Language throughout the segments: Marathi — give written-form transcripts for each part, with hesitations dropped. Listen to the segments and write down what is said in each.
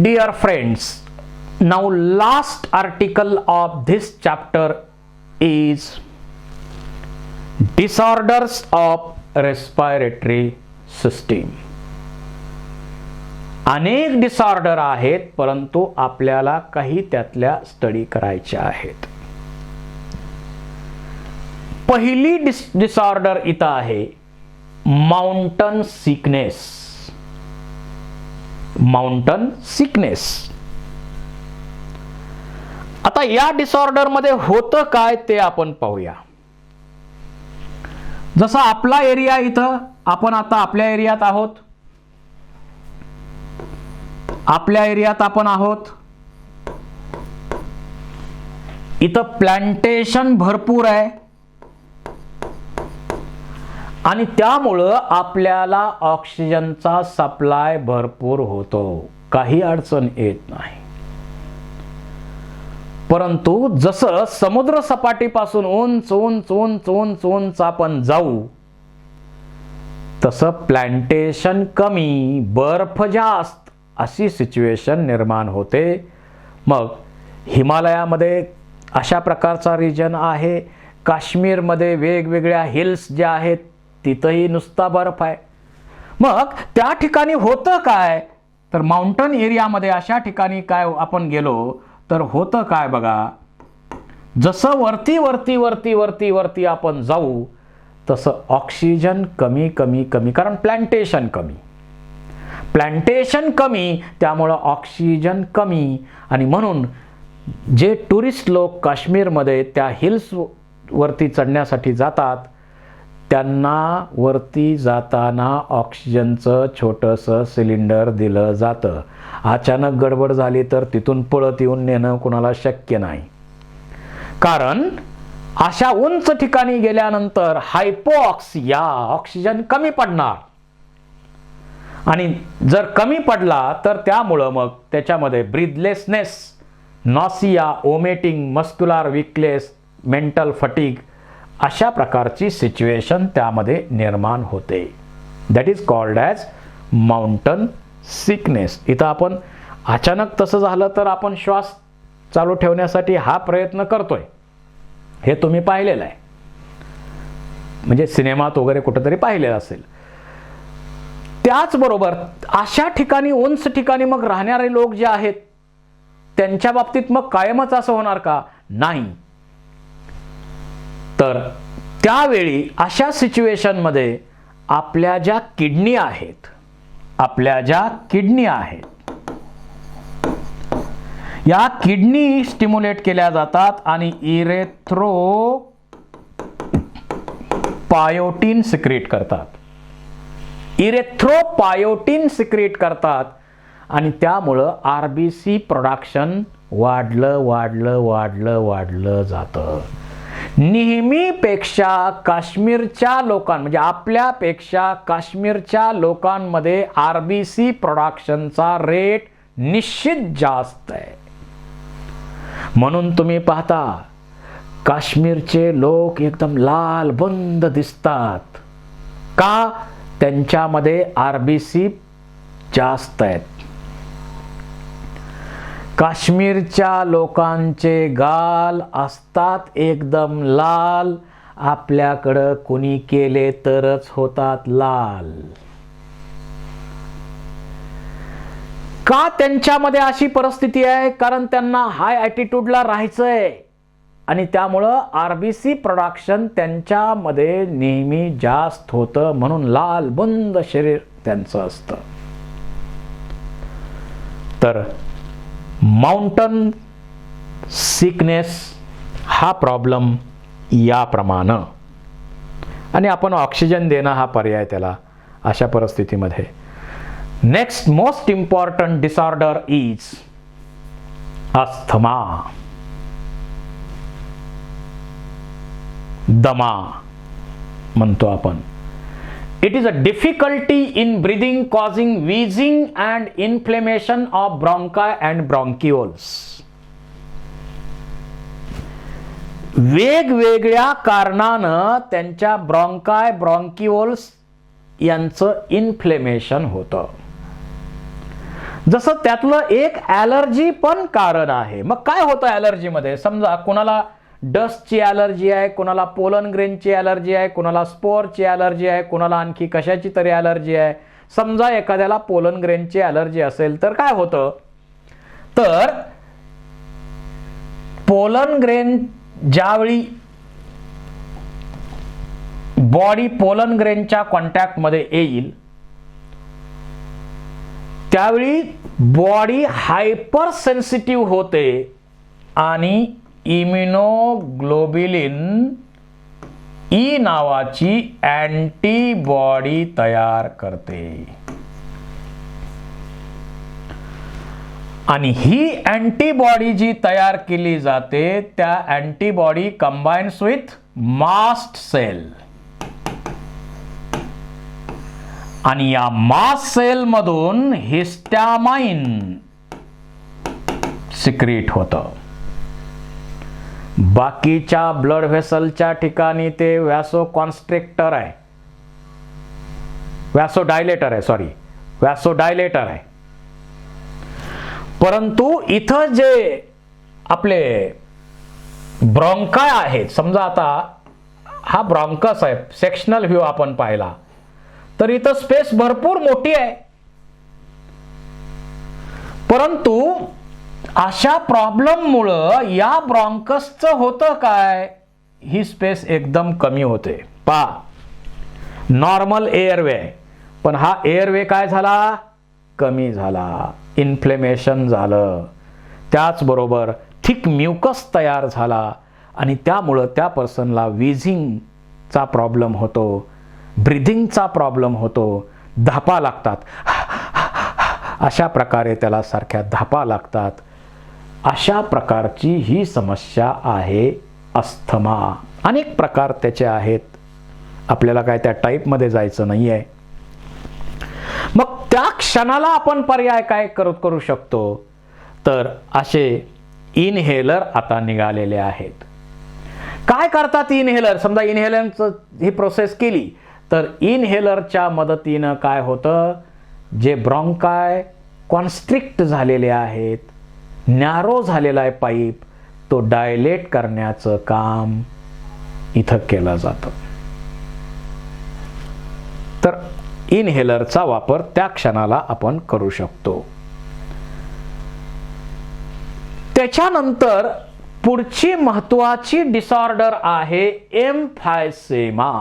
Dear friends, now last article of this chapter is disorders of respiratory system. अनेक डिसऑर्डर आहेत, परंतु आपल्याला काही त्यातल्या स्टडी करायच्या आहेत. पहिली डिसऑर्डर इथं आहे माउंटन सिकनेस. Mountain sickness. आता या डिसऑर्डर मध्ये होतं काय ते आपण पाहूया. जसा आपला एरिया, इथं आपण आता आपल्या एरियात आहोत. आपल्या एरियात आपण आहोत. इथं प्लांटेशन भरपूर आहे आणि त्यामुळं आपल्याला ऑक्सिजनचा सप्लाय भरपूर होतो, काही अडचण येत नाही. परंतु जसं समुद्र सपाटीपासून उंच उंच उंच उंच उंच आपण जाऊ, तसं प्लांटेशन कमी, बर्फ जास्त, अशी सिच्युएशन निर्माण होते. मग हिमालयामध्ये अशा प्रकारचा रिजन आहे. काश्मीरमध्ये वेगवेगळ्या हिल्स ज्या आहेत तिथंही नुसता बर्फ आहे. मग त्या ठिकाणी होतं काय, तर माउंटन एरियामध्ये अशा ठिकाणी काय आपण गेलो तर होतं काय बघा. जसं वरती वरती वरती वरती वरती आपण जाऊ तसं ऑक्सिजन कमी कमी कमी, कारण प्लांटेशन कमी. प्लांटेशन कमी, त्यामुळं ऑक्सिजन कमी. आणि म्हणून जे टुरिस्ट लोक काश्मीरमध्ये त्या हिल्स वरती चढण्यासाठी जातात, त्यांना वरती जाताना ऑक्सिजनचं छोटंसं सिलेंडर दिलं जातं. अचानक गडबड झाली तर तिथून पळत येऊन नेणं कुणाला शक्य नाही, कारण अशा उंच ठिकाणी गेल्यानंतर हायपोऑक्सिया, ऑक्सिजन कमी पडणार. आणि जर कमी पडला तर त्यामुळं मग त्याच्यामध्ये breathlessness, nausea, vomiting, muscular weakness, mental fatigue, अशा प्रकारची सिच्युएशन त्यामध्ये निर्माण होते. That is called as mountain sickness. इथं आपण अचानक तसं झालं तर आपण श्वास चालू ठेवण्यासाठी हा प्रयत्न करतोय, हे तुम्ही पाहिलेलं आहे, म्हणजे सिनेमात वगैरे कुठेतरी पाहिलेलं असेल. त्याचबरोबर अशा ठिकाणी, उंच ठिकाणी मग राहणारे लोक जे आहेत त्यांच्या बाबतीत मग कायमच असं होणार का? नाही. तर त्यावेळी अशा सिच्युएशनमध्ये आपल्या ज्या किडनी आहेत, या किडनी स्टिम्युलेट केल्या जातात आणि इरेथ्रोपायोटिन सिक्रेट करतात. इरेथ्रोपायोटिन सिक्रेट करतात आणि त्यामुळं आरबीसी प्रोडक्शन वाढलं जातं. नेहमीपेक्षा काश्मीरच्या म्हणजे आपल्यापेक्षा काश्मीरच्या लोकांमध्ये आरबीसी प्रोडक्शनचा रेट निश्चित जास्त आहे. म्हणून तुम्ही पाहता काश्मीरचे लोक एकदम लाल बंद दिसतात का? त्यांच्यामध्ये आरबीसी जास्त आहेत. काश्मीरच्या लोकांचे गाल असतात एकदम लाल, आपल्याकडं कुणी केले तरच होतात लाल. का त्यांच्यामध्ये अशी परिस्थिती आहे? कारण त्यांना हाय ॲटिट्यूडला राहायचंय आणि त्यामुळं आरबीसी प्रोडक्शन त्यांच्यामध्ये नेहमी जास्त होतं, म्हणून लाल बंद शरीर त्यांचं असतं. तर माउंटन सिकनेस हा प्रॉब्लेम याप्रमाणे, आणि आपण ऑक्सिजन देणं हा पर्याय त्याला अशा परिस्थितीमध्ये. Next most important disorder is asthma, दमा म्हणतो आपण. It is a difficulty in breathing causing wheezing and inflammation of bronchi and bronchioles. वेगवेगळ्या कारणानं त्यांच्या ब्रॉन्काय, ब्रॉन्किओल्स यांचं इन्फ्लेमेशन होतं. जसं त्यातलं एक ॲलर्जी पण कारण आहे. मग काय होतं ॲलर्जीमध्ये? समजा कोणाला डस्टची ॲलर्जी आहे, कोणाला पोलन ग्रेनची ॲलर्जी आहे, कोणाला स्पोअरची ॲलर्जी आहे, कोणाला आणखी कशाची तरी ॲलर्जी आहे. समजा एखाद्याला पोलन ग्रेनची ॲलर्जी असेल तर काय होतं? तर पोलन ग्रेन ज्यावेळी बॉडी पोलन ग्रेनच्या कॉन्टॅक्टमध्ये येईल त्यावेळी बॉडी हायपर सेन्सिटिव्ह होते आणि इम्युनोग्लोब्युलिन ई नावाची अँटीबॉडी तयार करते. आणि ही अँटीबॉडी जी तयार केली जाते त्या antibody combines with mast cell. आणि या मास्ट सेल मधून हिस्टॅमाइन सिक्रीट होतं. बाकीच्या ब्लड व्हेसलच्या ठिकाणी ते व्हॅसोकॉन्स्ट्रिक्टर आहे, व्हॅसोडायलेटर आहे. परंतु इथं जे आपले ब्रॉन्काय आहेत, समजा आता हा ब्रॉन्कस आहे, सेक्शनल व्ह्यू आपण पाहिला तर इथं स्पेस भरपूर मोठी आहे. परंतु अशा प्रॉब्लेममुळं या ब्रॉन्कसचं होतं काय? ही स्पेस एकदम कमी होते. पहा, नॉर्मल एअरवे पण हा एअरवे काय झाला? कमी झाला, इन्फ्लेमेशन झालं, त्याचबरोबर थिक म्युकस तयार झाला आणि त्यामुळं त्या पर्सनला विझिंगचा प्रॉब्लेम होतो, ब्रिदिंगचा प्रॉब्लेम होतो, धापा लागतात, अशा प्रकारे त्याला सारख्या धापा लागतात. अशा प्रकारची ही समस्या आहे अस्थमा. अनेक प्रकार त्याचे आहेत, आपल्याला काय त्या टाईपमध्ये जायचं नाही आहे. मग त्या क्षणाला आपण पर्याय काय करू शकतो? तर असे इनहेलर आता निघालेले आहेत. काय करतात इनहेलर? समजा इनहेलरचं ही प्रोसेस केली तर इनहेलरच्या मदतीनं काय होतं? जे ब्रॉन्काय कॉन्स्ट्रिक्ट झालेले आहेत, नॅरो झालेला आहे पाईप, तो डायलेट करण्याचं काम इथं केलं जातं. तर इनहेलरचा वापर त्या क्षणाला आपण करू शकतो. त्याच्यानंतर पुढची महत्वाची डिसऑर्डर आहे एम्फायसेमा.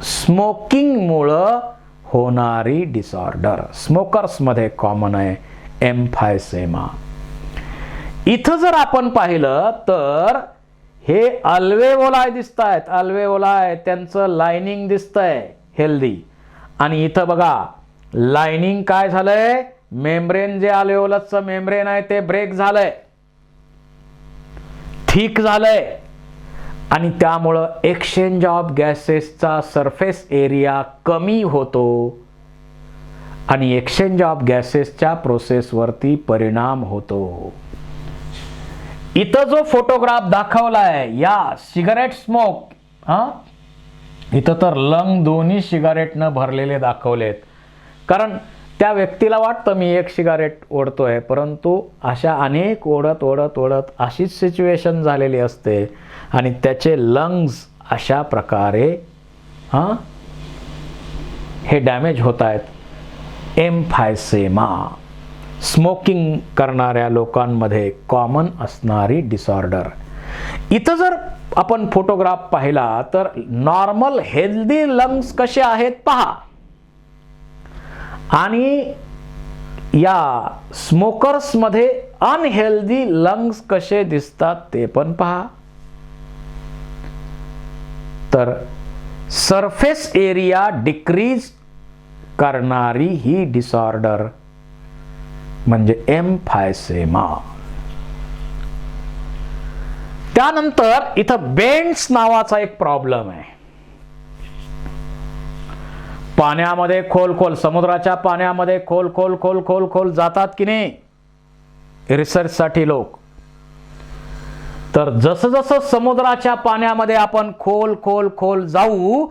स्मोकिंगमुळं होणारी डिसऑर्डर, स्मोकर्समध्ये कॉमन आहे एम्फायसेमा. इथं जर आपण पाहिलं तर हे अल्वेओलाय दिसत आहेत, अल्वेओलाय त्यांचं लाइनिंग दिसतंय हेल्दी. आणि इथं बघा लाइनिंग काय झालंय? मेम्ब्रेन जे अल्वेओलसचं मेम्ब्रेन आहे ते ब्रेक झालंय, थिक झालंय आणि त्यामुळं एक्सचेंज ऑफ गॅसेसचा सरफेस एरिया कमी होतो आणि एक्सचेंज ऑफ गॅसेसच्या प्रोसेसवरती परिणाम होतो. इथं जो फोटोग्राफ दाखवलाय या सिगारेट स्मोक, इथं तर लंग दोन्ही सिगारेटनं भरलेले दाखवलेत. कारण त्या व्यक्तीला वाटतं मी एक सिगारेट ओढतोय, परंतु अशा अनेक ओढत ओढत ओढत अशीच सिच्युएशन झालेली असते आणि त्याचे लंग्स अशा प्रकारे हे डॅमेज होत आहेत. एम्फायसेमा स्मोकिंग करणाऱ्या लोकांमध्ये कॉमन असणारी डिसऑर्डर. इथं जर आपण फोटोग्राफ पाहिला तर नॉर्मल हेल्दी लंग्स कसे आहेत पहा आणि या स्मोकर्स मध्ये अनहेल्दी लंग्स कसे दिसतात ते पण पहा. तर सरफेस एरिया डिक्रीज करणारी ही डिसऑर्डर म्हणजे एम्फायसेमा. त्यानंतर इथं बेंड्स नावाचा एक प्रॉब्लेम आहे. पाण्यामध्ये खोल समुद्राच्या पाण्यामध्ये खोल जातात की नाही रिसर्च साठी लोक. तर जसं जसं समुद्राच्या पाण्यामध्ये आपण खोल जाऊ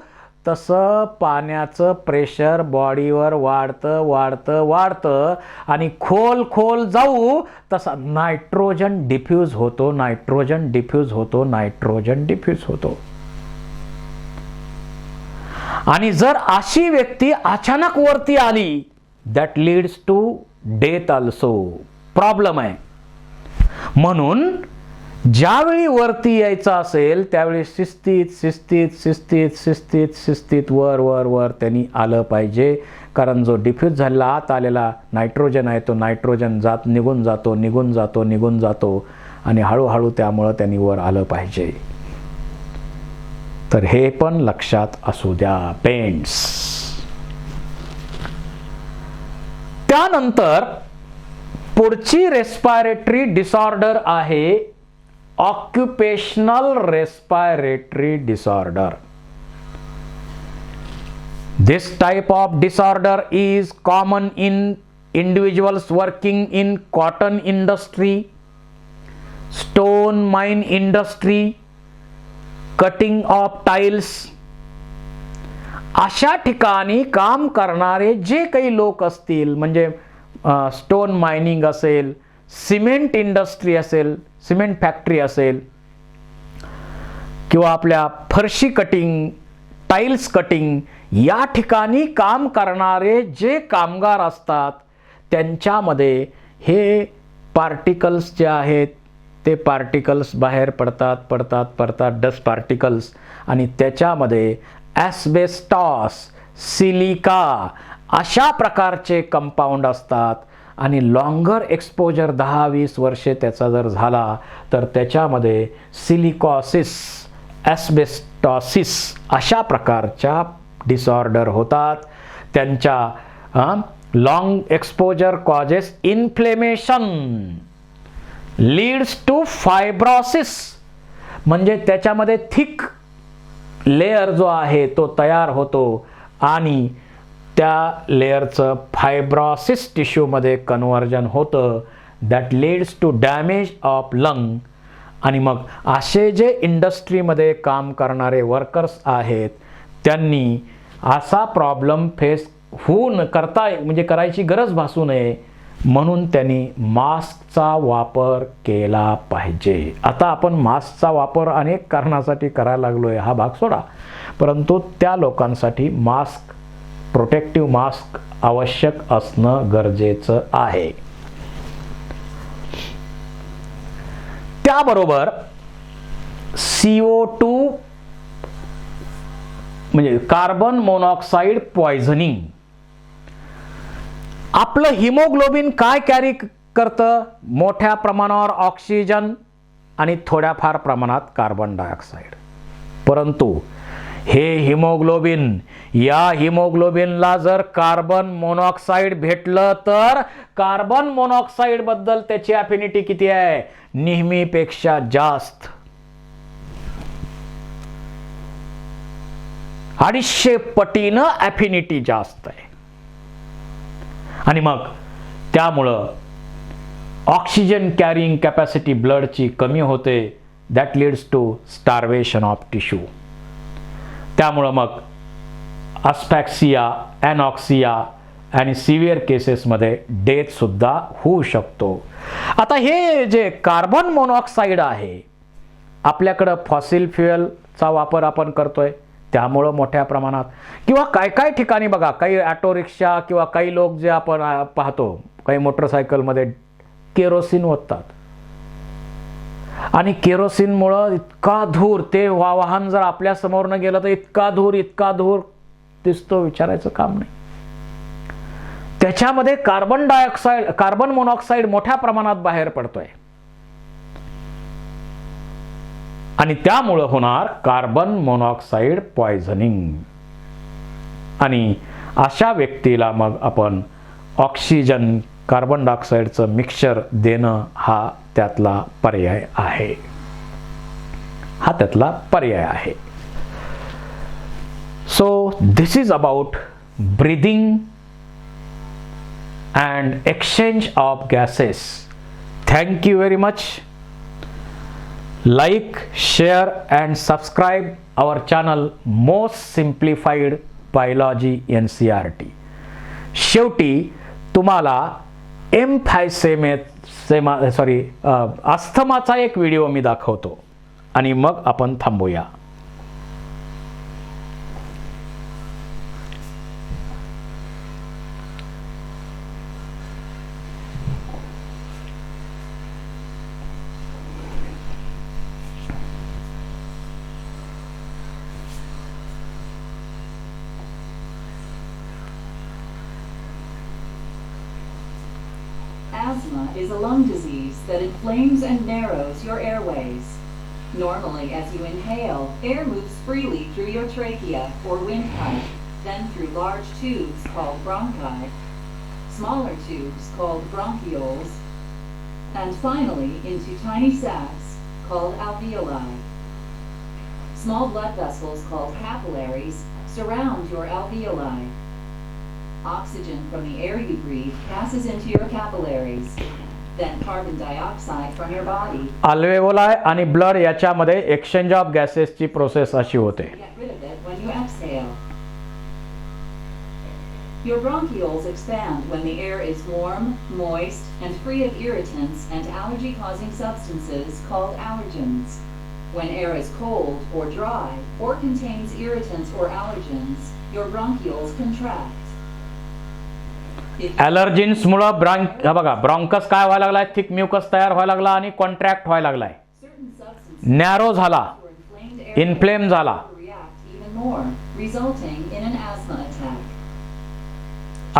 तसं पाण्याचं प्रेशर बॉडीवर वाढतं आणि खोल जाऊ तसा नायट्रोजन डिफ्यूज होतो. आणि जर अशी व्यक्ती अचानक वरती आली, that leads to death also. Problem आहे. म्हणून ज्यावेळी वरती यायचं असेल त्यावेळी शिस्तीत वर त्यांनी आलं पाहिजे. कारण जो डिफ्यूज झालेला आत आलेला नायट्रोजन आहे तो नायट्रोजन निघून जातो आणि हळूहळू त्यामुळं त्यांनी वर आलं पाहिजे. तर हे पण लक्षात असू द्या पेंट्स. त्यानंतर पुढची रेस्पिरेटरी डिसऑर्डर आहे occupational respiratory disorder. This type of disorder is common in individuals working in cotton industry, stone mine industry, cutting of tiles. अशा ठिकाणी काम करणारे जे काही लोक असतील, म्हणजे स्टोन मायनिंग असेल, सिमेंट इंडस्ट्री असेल, सिमेंट फॅक्टरी असेल, किंवा आपल्या फरशी कटिंग, टाइल्स कटिंग, या ठिकाणी काम करणारे जे कामगार असतात त्यांच्यामध्ये हे पार्टिकल्स जे आहेत ते पार्टिकल्स बाहेर पडतात डस्ट पार्टिकल्स. आणि त्याच्यामध्ये ॲस्बेस्टॉस, सिलिका अशा प्रकारचे कंपाऊंड असतात. आणि लॉंगर एक्सपोजर 10-20 वर्षे त्याचा जर झाला तर त्याच्यामध्ये सिलिकॉसिस, ॲस्बेस्टॉसिस अशा प्रकारच्या डिसऑर्डर होतात. त्यांच्या long exposure causes inflammation, leads to fibrosis, म्हणजे त्याच्यामध्ये थिक लेयर जो आहे तो तयार होतो आणि त्या लेयरचं फायब्रोसिस टिश्यूमध्ये कन्व्हर्जन होतं. That leads to damage of lung. आणि मग असे जे इंडस्ट्रीमध्ये काम करणारे वर्कर्स आहेत त्यांनी असा प्रॉब्लेम फेस म्हणजे करायची गरज भासू नये म्हणून त्यांनी मास्कचा वापर केला पाहिजे. आता आपण मास्कचा वापर अनेक कारणासाठी करायला लागलोय, हा भाग सोडा, परंतु त्या लोकांसाठी प्रोटेक्टिव्ह मास्क आवश्यक असणं गरजेचं आहे. त्याबरोबर CO2 म्हणजे कार्बन मोनॉक्साईड पॉयझनिंग. आपलं हिमोग्लोबिन काय कॅरी करतं? मोठ्या प्रमाणावर ऑक्सिजन आणि थोड्याफार प्रमाणात कार्बन डायऑक्साईड. परंतु हे हिमोग्लोबिन, या हिमोग्लोबिनला जर कार्बन मोनॉक्साईड भेटलं तर कार्बन मोनॉक्साईड बद्दल त्याची अफिनिटी किती आहे? नेहमीपेक्षा जास्त, 250 पटीनं अफिनिटी जास्त आहे. आणि मग त्यामुळं ऑक्सिजन कॅरिंग कॅपॅसिटी ब्लडची कमी होते. That leads to starvation of tissue. त्यामुळं मग अस्फॅक्सिया, ॲनॉक्सिया आणि सिव्हिअर केसेसमध्ये डेथ सुद्धा होऊ शकतो. आता हे जे कार्बन मोनॉक्साईड आहे, आपल्याकडं फॉसिल फ्युएलचा वापर आपण करतोय त्यामुळं मोठ्या प्रमाणात, किंवा काय ठिकाणी बघा, काही ऑटो रिक्षा किंवा काही लोक जे आपण पाहतो काही मोटरसायकलमध्ये केरोसिन ओततात आणि केरोसिनमुळं इतका धूर, ते वाहन जर आपल्या समोरनं गेलं तर इतका धूर दिसतो, विचारायचं काम नाही. त्याच्यामध्ये कार्बन मोनॉक्साईड मोठ्या प्रमाणात बाहेर पडतोय आणि त्यामुळं होणार कार्बन मोनॉक्साईड पॉयझनिंग. आणि अशा व्यक्तीला मग आपण ऑक्सिजन कार्बन डायऑक्साईडचं मिक्सचर देणं हा त्यातला पर्याय आहे. So this is about breathing and exchange of gases. Thank you very much. Like, share and subscribe our channel Most Simplified Biology NCERT. शेवटी तुम्हाला अस्थमाचा एक व्हिडिओ मी दाखवतो आणि मग आपण थांबूया. Asthma is a lung disease that inflames and narrows your airways. Normally, as you inhale, air moves freely through your trachea or windpipe, then through large tubes called bronchi, smaller tubes called bronchioles, and finally into tiny sacs called alveoli. Small blood vessels called capillaries surround your alveoli. Oxygen from the air you breathe passes into your capillaries. Then carbon dioxide from your body. Alveoli आणि ब्लड याच्यामध्ये एक्सचेंज ऑफ गॅसेसची प्रोसेस अशी होते. Get rid of it when you exhale. Your bronchioles expand when the air is warm, moist, and free of irritants and allergy-causing substances called allergens. When air is cold or dry or contains irritants or allergens, your bronchioles contract. ॲलर्जिन्समुळे ब्रॉन्कस काय व्हायला लागलाय, थिक म्युकस तयार व्हायला लागला आणि कॉन्ट्रॅक्ट व्हायला लागलाय, नॅरो झाला, इन्फ्लेम झाला.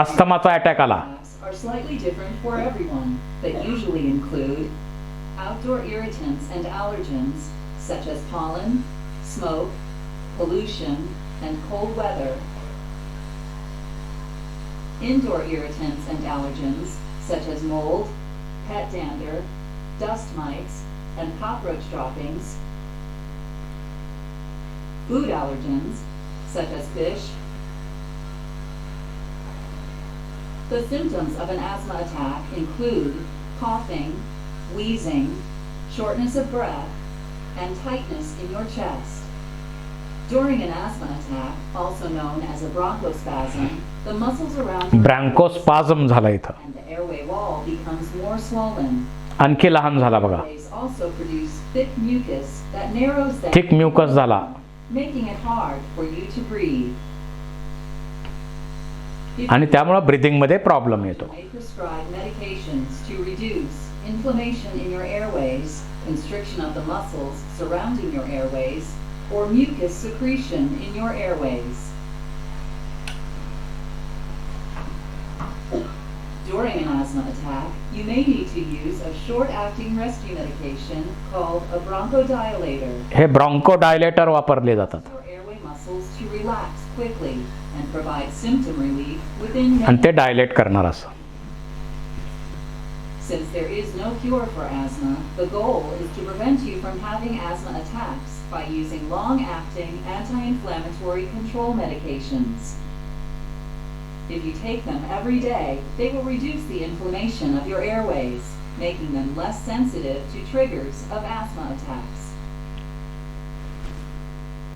अस्थमाचा अटॅक आला. Are slightly different for everyone, but usually include outdoor irritants and allergens such as pollen, smoke, pollution, and cold weather. Indoor irritants and allergens such as mold, pet dander, dust mites, and cockroach droppings. Food allergens such as fish. The symptoms of an asthma attack include coughing, wheezing, shortness of breath, and tightness in your chest. During an asthma attack, also known as a bronchospasm, the muscles around ब्रँकोस्पाझम झाला इथं, and the airway wall becomes more swollen. आणखी लहान झाला बघा. Airways also produce thick mucus that narrows them, thick mucus झाला. making it hard for you to breathe. आणि त्यामुळे ब्रीथिंग मध्ये प्रॉब्लेम येतो. You may prescribe medications to reduce inflammation in your airways, constriction of the muscles surrounding your airways, or mucus secretion in your airways. During an asthma attack, you may need to use a short-acting rescue medication called a bronchodilator. हे ब्रॉन्कोडायलेटर वापरले जातात Your airway muscles to relax quickly and provide symptom relief within आणि minutes. ते डायलेट करणार असं. Since there is no cure for asthma, the goal is to prevent you from having asthma attacks by using long-acting anti-inflammatory control medications. If you take them every day, they will reduce the inflammation of your airways, making them less sensitive to triggers of asthma attacks.